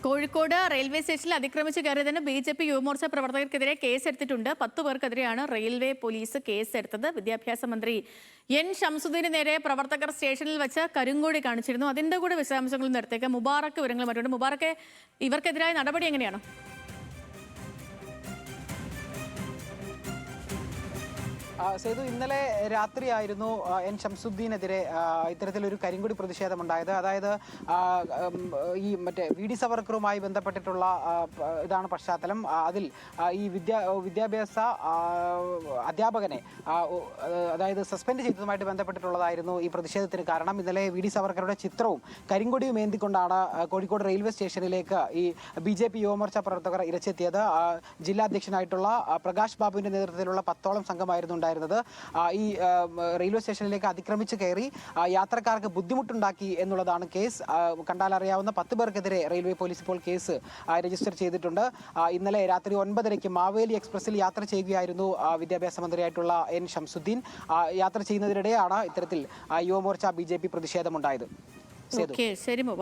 Kozhikode railway സ്റ്റേഷനിൽ അതിക്രമിച്ച് കയറിയതിന് BJP Yuva Morcha പ്രവർത്തകർക്കെതിരെ കേസെടുത്തിട്ടുണ്ട്. 10 പേർക്കെതിരെയാണ് റെയിൽവേ പോലീസ് കേസെടുത്തത്. വിദ്യാഭ്യാസ മന്ത്രി N. ഷംസുദ്ദീന് നേരെ പ്രവർത്തകർ സ്റ്റേഷനിൽ വെച്ച് കരിങ്കൊടി കാണിച്ചിരുന്നു. അതിന്റെ കൂടെ വിശദാംശങ്ങളും നേരത്തേക്ക് മുബാറക്ക് വിവരങ്ങൾ മറ്റുണ്ട്. മുബാറക്കെ, ഇവർക്കെതിരായ നടപടി എങ്ങനെയാണ്? സേതു, ഇന്നലെ രാത്രിയായിരുന്നു N. ഷംസുദ്ദീനെതിരെ ഇത്തരത്തിലൊരു കരിങ്കൊടി പ്രതിഷേധമുണ്ടായത്. അതായത് ഈ മറ്റേ VD സവർക്കറുമായി ബന്ധപ്പെട്ടിട്ടുള്ള ഇതാണ് പശ്ചാത്തലം. അതിൽ ഈ വിദ്യാഭ്യാസ അധ്യാപകനെ അതായത് സസ്പെൻഡ് ചെയ്തതുമായിട്ട് ബന്ധപ്പെട്ടിട്ടുള്ളതായിരുന്നു ഈ പ്രതിഷേധത്തിന് കാരണം. ഇന്നലെ VD സവർക്കറുടെ ചിത്രവും കരിങ്കൊടിയും ഏന്തിക്കൊണ്ടാണ് കോഴിക്കോട് റെയിൽവേ സ്റ്റേഷനിലേക്ക് ഈ BJP യുവമോർച്ച പ്രവർത്തകർ ഇരച്ചെത്തിയത്. ജില്ലാ അധ്യക്ഷനായിട്ടുള്ള പ്രകാശ് ബാബുവിന്റെ നേതൃത്വത്തിലുള്ള 10ഓളം സംഘമായിരുന്നു ഉണ്ടായിരുന്നത്. ഈ റെയിൽവേ സ്റ്റേഷനിലേക്ക് അതിക്രമിച്ച് കയറി യാത്രക്കാർക്ക് ബുദ്ധിമുട്ടുണ്ടാക്കി എന്നുള്ളതാണ് കേസ്. കണ്ടാലറിയാവുന്ന 10 പേർക്കെതിരെ റെയിൽവേ പോലീസ് ഇപ്പോൾ കേസ് രജിസ്റ്റർ ചെയ്തിട്ടുണ്ട്. ഇന്നലെ രാത്രി 9:30 മാവേലി എക്സ്പ്രസിൽ യാത്ര ചെയ്യുകയായിരുന്നു വിദ്യാഭ്യാസ മന്ത്രിയായിട്ടുള്ള N. ഷംസുദ്ദീൻ. യാത്ര ചെയ്യുന്നതിനിടെയാണ് ഇത്തരത്തിൽ യുവമോർച്ച BJP പ്രതിഷേധമുണ്ടായത്. ശരി.